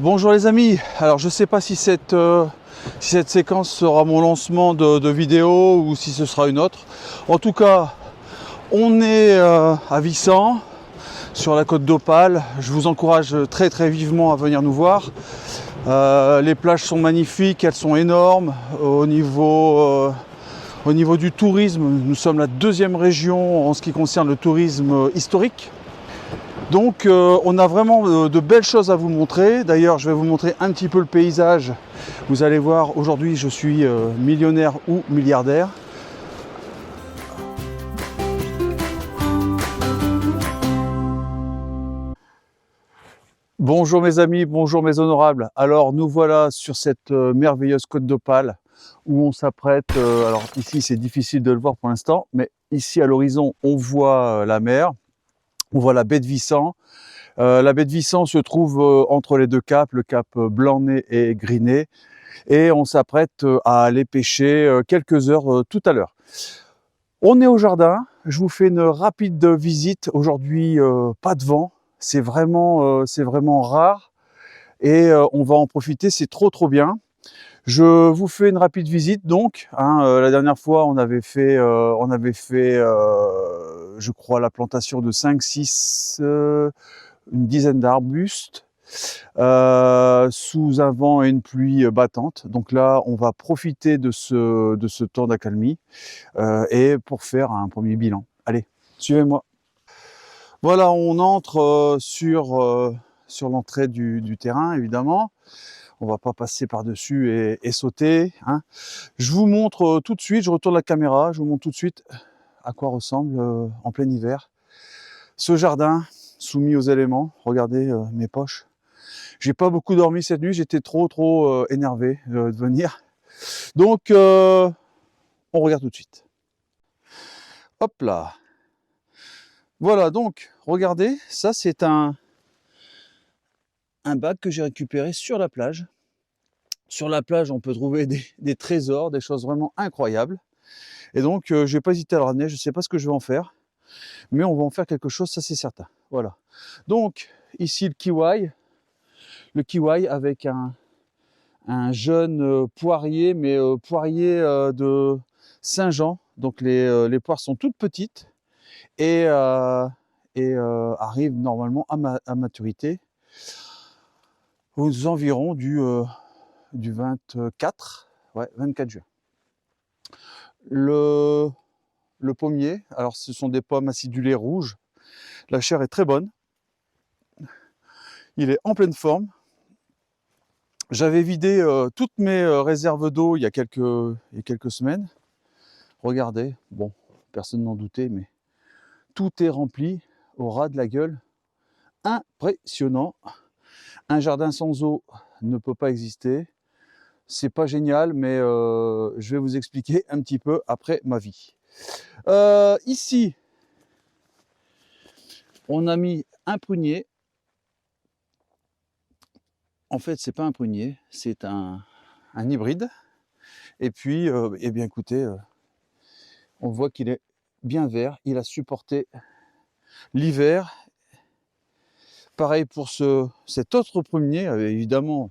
Bonjour les amis, alors je ne sais pas si cette séquence sera mon lancement de vidéo ou si ce sera une autre. En tout cas, on est à Vissant, sur la côte d'Opale. Je vous encourage très vivement à venir nous voir. Les plages sont magnifiques, elles sont énormes. Au niveau du tourisme, nous sommes la deuxième région en ce qui concerne le tourisme historique. Donc on a vraiment de belles choses à vous montrer. D'ailleurs, je vais vous montrer un petit peu le paysage. Vous allez voir, aujourd'hui je suis millionnaire ou milliardaire. Bonjour mes amis, bonjour mes honorables. Alors nous voilà sur cette merveilleuse côte d'Opale où on s'apprête, alors ici c'est difficile de le voir pour l'instant, mais ici à l'horizon on voit la mer, on voit la baie de Vissant. La baie de Vissant se trouve entre les deux caps, le cap Blanc-Nez et Gris-Nez, et on s'apprête à aller pêcher quelques heures tout à l'heure. On est au jardin, je vous fais une rapide visite. Aujourd'hui, pas de vent, c'est vraiment rare et on va en profiter, c'est trop bien. Je vous fais une rapide visite donc. La dernière fois, on avait fait, je crois, la plantation de 5-6 une dizaine d'arbustes sous un vent et une pluie battante. Donc là, on va profiter de ce temps d'accalmie et pour faire un premier bilan. Allez, suivez-moi. Voilà, on entre sur l'entrée du terrain, évidemment. On va pas passer par-dessus et sauter. Je vous montre tout de suite, je retourne la caméra, je vous montre tout de suite à quoi ressemble en plein hiver ce jardin soumis aux éléments. Regardez mes poches. J'ai pas beaucoup dormi cette nuit, j'étais trop énervé de venir. Donc on regarde tout de suite. Hop là. Voilà, donc regardez, ça c'est un bac que j'ai récupéré sur la plage. Sur la plage, on peut trouver des trésors, des choses vraiment incroyables. Et donc je vais pas hésiter à le ramener, je sais pas ce que je vais en faire, mais on va en faire quelque chose, ça c'est certain. Voilà. Donc ici le kiwai avec un jeune poirier, mais poirier de Saint-Jean. Donc les poires sont toutes petites et arrivent normalement à maturité aux environs du 24 juin. Le pommier, alors ce sont des pommes acidulées rouges. La chair est très bonne. Il est en pleine forme. J'avais vidé toutes mes réserves d'eau il y a quelques semaines. Regardez, bon, personne n'en doutait, mais tout est rempli au ras de la gueule. Impressionnant. Un jardin sans eau ne peut pas exister. C'est pas génial, mais je vais vous expliquer un petit peu après ma vie. Ici, on a mis un prunier. En fait, c'est pas un prunier, c'est un hybride. Et puis, eh bien écoutez, on voit qu'il est bien vert. Il a supporté l'hiver. Pareil pour cet autre prunier. Évidemment,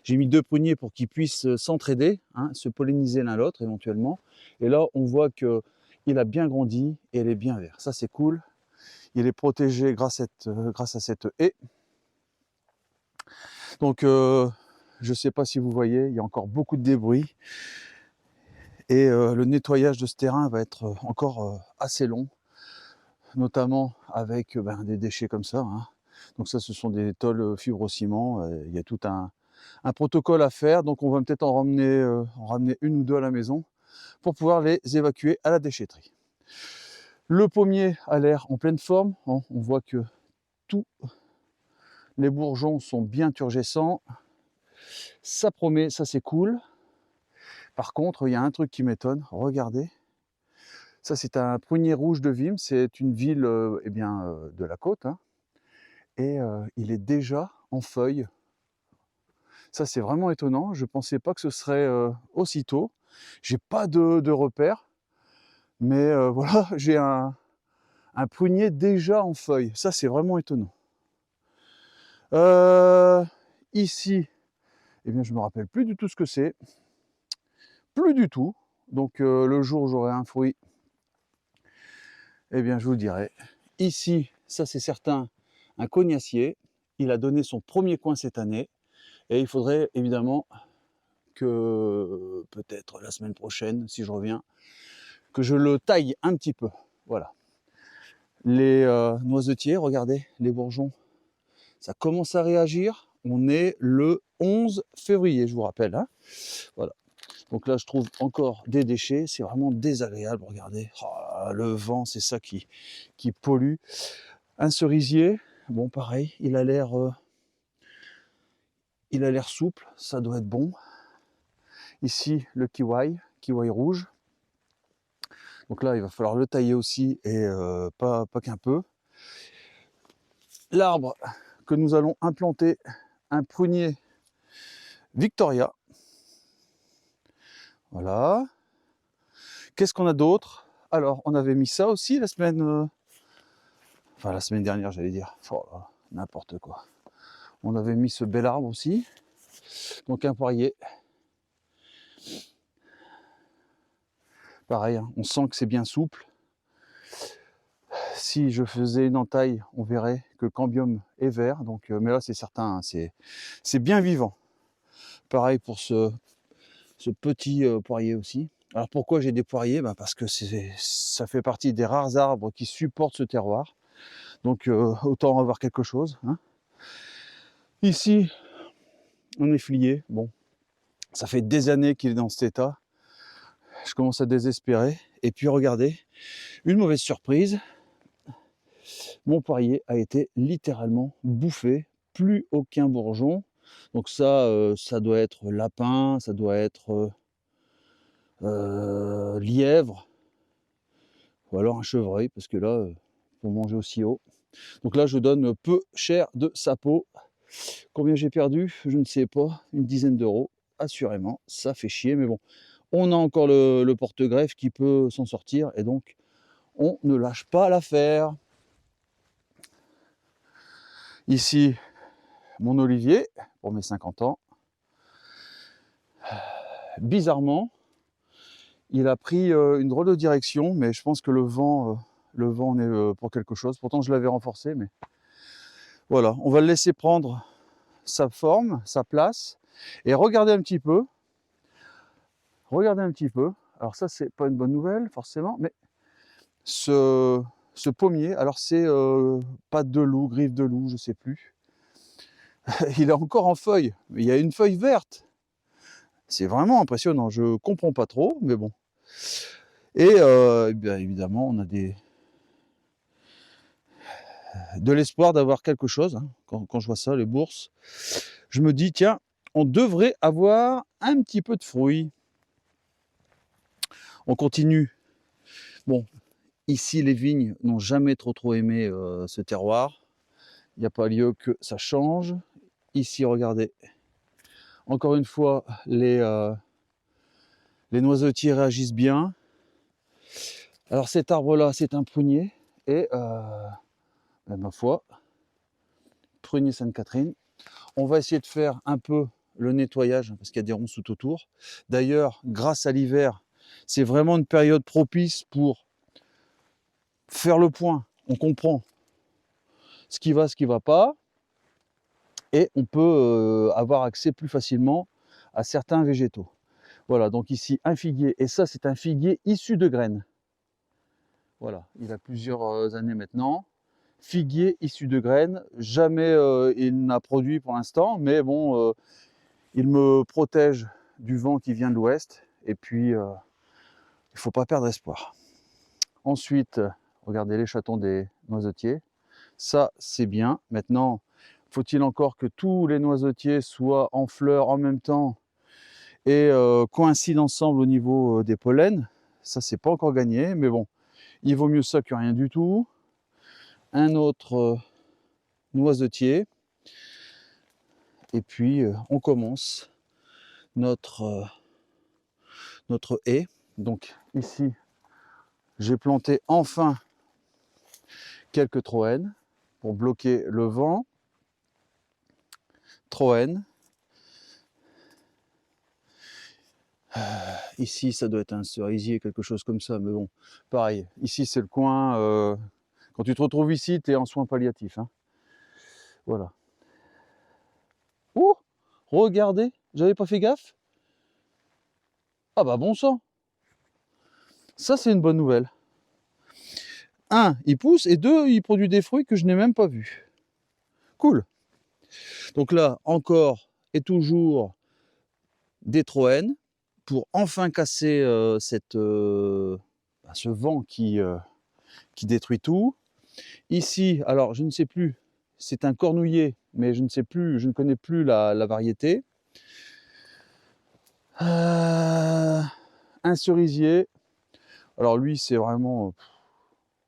j'ai mis deux pruniers pour qu'ils puissent s'entraider, se polliniser l'un l'autre éventuellement. Et là, on voit qu'il a bien grandi et il est bien vert. Ça, c'est cool. Il est protégé grâce à cette haie. Donc, je ne sais pas si vous voyez, il y a encore beaucoup de débris. Et le nettoyage de ce terrain va être encore assez long, notamment avec des déchets comme ça. Donc ça, ce sont des tôles fibrociment. Il y a tout un protocole à faire. Donc on va peut-être en ramener une ou deux à la maison pour pouvoir les évacuer à la déchetterie. Le pommier a l'air en pleine forme. On voit que tous les bourgeons sont bien turgescents. Ça promet, ça c'est cool. Par contre, il y a un truc qui m'étonne. Regardez. Ça, c'est un prunier rouge de Vim. C'est une ville de la côte. Et il est déjà en feuilles. Ça, c'est vraiment étonnant. Je ne pensais pas que ce serait aussitôt. J'ai pas de repères. Mais voilà, j'ai un prunier déjà en feuilles. Ça, c'est vraiment étonnant. Ici, eh bien, je me rappelle plus du tout ce que c'est. Plus du tout. Donc le jour où j'aurai un fruit, eh bien, je vous le dirai. Ici, ça c'est certain, un cognacier. Il a donné son premier coin cette année. Et il faudrait évidemment que, peut-être la semaine prochaine, si je reviens, que je le taille un petit peu. Voilà. Les noisetiers, regardez, les bourgeons, ça commence à réagir. On est le 11 février, je vous rappelle. Hein, voilà. Donc là, je trouve encore des déchets. C'est vraiment désagréable. Regardez, oh, le vent, c'est ça qui pollue. Un cerisier, bon, pareil, il a l'air souple. Ça doit être bon. Ici, le kiwi rouge. Donc là, il va falloir le tailler aussi et pas qu'un peu. L'arbre que nous allons implanter, un prunier Victoria. Voilà. Qu'est-ce qu'on a d'autre? Alors, on avait mis ça aussi la semaine... Enfin, la semaine dernière, j'allais dire. Oh, n'importe quoi. On avait mis ce bel arbre aussi. Donc un poirier. Pareil, hein, on sent que c'est bien souple. Si je faisais une entaille, on verrait que le cambium est vert. Donc, mais là, c'est certain, hein, c'est bien vivant. Pareil pour ce petit poirier aussi. Alors pourquoi j'ai des poiriers? Parce que ça fait partie des rares arbres qui supportent ce terroir. Donc autant avoir quelque chose. Hein. Ici, on est flié. Bon, ça fait des années qu'il est dans cet état. Je commence à désespérer. Et puis regardez, une mauvaise surprise. Mon poirier a été littéralement bouffé. Plus aucun bourgeon. Donc ça, ça doit être lapin, ça doit être lièvre, ou alors un chevreuil, parce que là, pour manger aussi haut. Donc là, je donne peu cher de sa peau. Combien j'ai perdu? Je ne sais pas. Une dizaine d'euros, assurément. Ça fait chier, mais bon. On a encore le porte-greffe qui peut s'en sortir, et donc on ne lâche pas l'affaire. Ici, mon olivier, pour mes 50 ans. Bizarrement, il a pris une drôle de direction, mais je pense que le vent en est pour quelque chose. Pourtant, je l'avais renforcé, mais voilà. On va le laisser prendre sa forme, sa place, et regardez un petit peu. Regardez un petit peu. Alors ça, c'est pas une bonne nouvelle, forcément, mais ce pommier, alors c'est patte de loup, griffe de loup, je sais plus. Il est encore en feuille, mais il y a une feuille verte. C'est vraiment impressionnant, je comprends pas trop, mais bon. Et bien évidemment, on a de l'espoir d'avoir quelque chose. Hein. Quand je vois ça, les bourses, je me dis, tiens, on devrait avoir un petit peu de fruits. On continue. Bon, ici, les vignes n'ont jamais trop aimé ce terroir. Il n'y a pas lieu que ça change. Ici, regardez. Encore une fois, les noisetiers réagissent bien. Alors cet arbre-là, c'est un prunier. Et, ma foi, prunier Sainte-Catherine. On va essayer de faire un peu le nettoyage, parce qu'il y a des ronces tout autour. D'ailleurs, grâce à l'hiver, c'est vraiment une période propice pour faire le point. On comprend ce qui va pas. Et on peut avoir accès plus facilement à certains végétaux. Voilà, donc ici un figuier, et ça c'est un figuier issu de graines. Voilà, il a plusieurs années maintenant. Figuier issu de graines, jamais il n'a produit pour l'instant, mais bon, il me protège du vent qui vient de l'ouest, et puis il ne faut pas perdre espoir. Ensuite, regardez les chatons des noisetiers, ça c'est bien. Maintenant, faut-il encore que tous les noisetiers soient en fleurs en même temps et coïncident ensemble au niveau des pollens? Ça, c'est pas encore gagné, mais bon, il vaut mieux ça que rien du tout. Un autre noisetier. Et puis, on commence notre haie. Donc ici, j'ai planté enfin quelques troènes pour bloquer le vent. Troène. Ici, ça doit être un cerisier, quelque chose comme ça, mais bon, pareil. Ici, c'est le coin. Quand tu te retrouves ici, tu es en soins palliatifs. Hein. Voilà. Oh, regardez, j'avais pas fait gaffe. Ah bah bon sang. Ça, c'est une bonne nouvelle. Un, il pousse, et deux, il produit des fruits que je n'ai même pas vus. Cool. Donc là, encore et toujours des troènes pour enfin casser ce vent qui détruit tout. Ici, alors je ne sais plus, c'est un cornouiller, mais je ne sais plus, je ne connais plus la variété. Un cerisier. Alors lui, c'est vraiment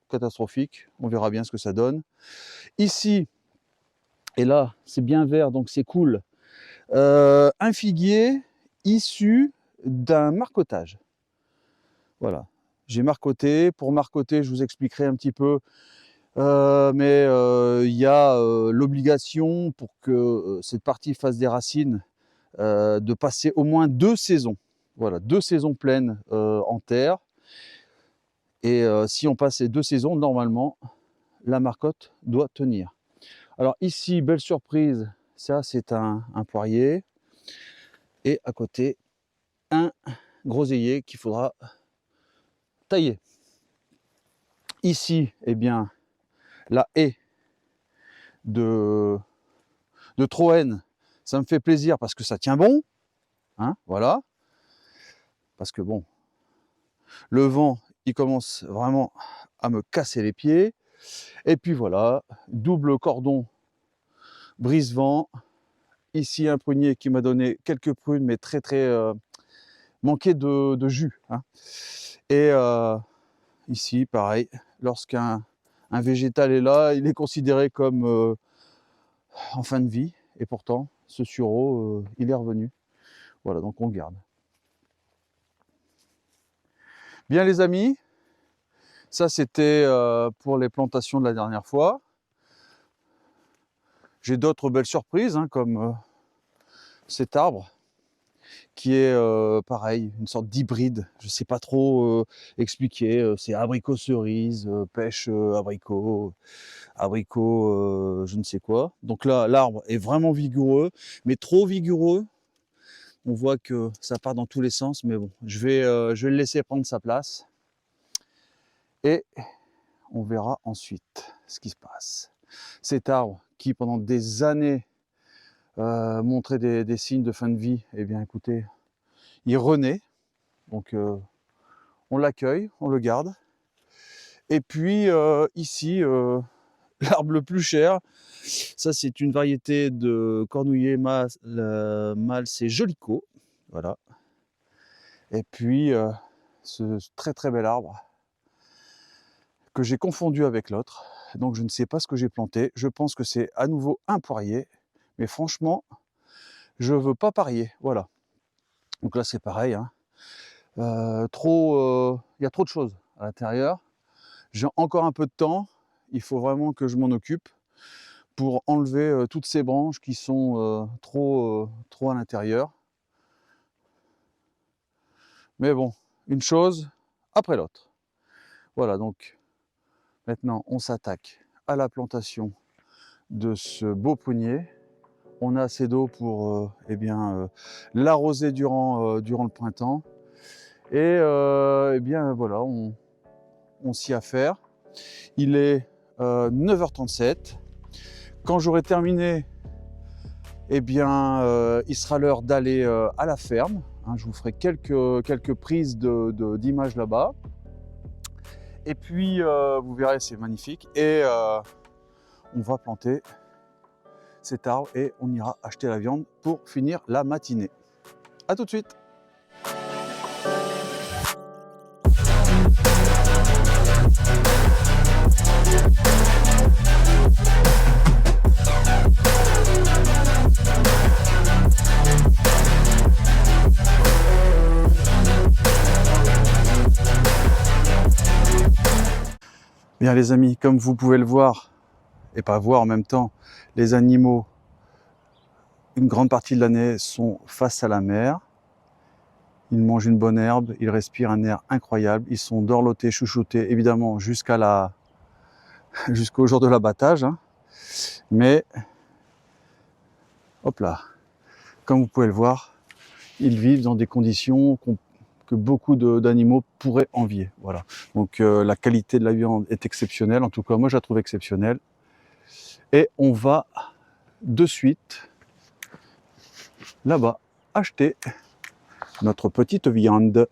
catastrophique. On verra bien ce que ça donne. Ici, et là, c'est bien vert, donc c'est cool. Un figuier issu d'un marcottage. Voilà. J'ai marcoté. Pour marcoter, je vous expliquerai un petit peu. Mais il y a l'obligation pour que cette partie fasse des racines de passer au moins 2 saisons. Voilà, 2 saisons pleines en terre. Et si on passe ces 2 saisons, normalement, la marcotte doit tenir. Alors ici, belle surprise, ça c'est un poirier. Et à côté, un groseillier qu'il faudra tailler. Ici, eh bien, la haie de Troène, ça me fait plaisir parce que ça tient bon. Hein, voilà. Parce que bon, le vent, il commence vraiment à me casser les pieds. Et puis voilà, double cordon brise-vent. Ici, un prunier qui m'a donné quelques prunes, mais très manqué de jus. Hein. Et ici, pareil, lorsqu'un végétal est là, il est considéré comme en fin de vie. Et pourtant, ce sureau, il est revenu. Voilà, donc on le garde. Bien les amis, ça c'était pour les plantations de la dernière fois. J'ai d'autres belles surprises, hein, comme cet arbre qui est pareil, une sorte d'hybride. Je ne sais pas trop expliquer. C'est abricot cerise, pêche abricot, je ne sais quoi. Donc là, l'arbre est vraiment vigoureux, mais trop vigoureux. On voit que ça part dans tous les sens, mais bon, je vais le laisser prendre sa place. Et on verra ensuite ce qui se passe. Cet arbre qui, pendant des années, montrait des signes de fin de vie, eh bien écoutez, il renaît. Donc on l'accueille, on le garde. Et puis ici, l'arbre le plus cher, ça c'est une variété de cornouiller mâle, c'est Jolicoeur. Voilà. Et puis ce très bel arbre que j'ai confondu avec l'autre. Donc je ne sais pas ce que j'ai planté. Je pense que c'est à nouveau un poirier. Mais franchement, je ne veux pas parier. Voilà. Donc là c'est pareil. Hein. Il y a trop de choses à l'intérieur. J'ai encore un peu de temps. Il faut vraiment que je m'en occupe pour enlever toutes ces branches qui sont trop à l'intérieur. Mais bon, une chose après l'autre. Voilà, donc maintenant on s'attaque à la plantation de ce beau prunier. On a assez d'eau pour l'arroser durant le printemps. Et eh bien voilà, on s'y affaire. Il est 9h37. Quand j'aurai terminé, eh bien, il sera l'heure d'aller à la ferme. Hein, je vous ferai quelques prises d'images là-bas. Et puis, vous verrez, c'est magnifique. Et on va planter cet arbre et on ira acheter la viande pour finir la matinée. A tout de suite. Bien les amis, comme vous pouvez le voir, et pas voir en même temps, les animaux une grande partie de l'année sont face à la mer. Ils mangent une bonne herbe, ils respirent un air incroyable, ils sont dorlotés, chouchoutés, évidemment jusqu'au jour de l'abattage. Hein. Mais, hop là, comme vous pouvez le voir, ils vivent dans des conditions que beaucoup d'animaux pourraient envier. Voilà. Donc la qualité de la viande est exceptionnelle, en tout cas moi je la trouve exceptionnelle. Et on va de suite là-bas acheter notre petite viande.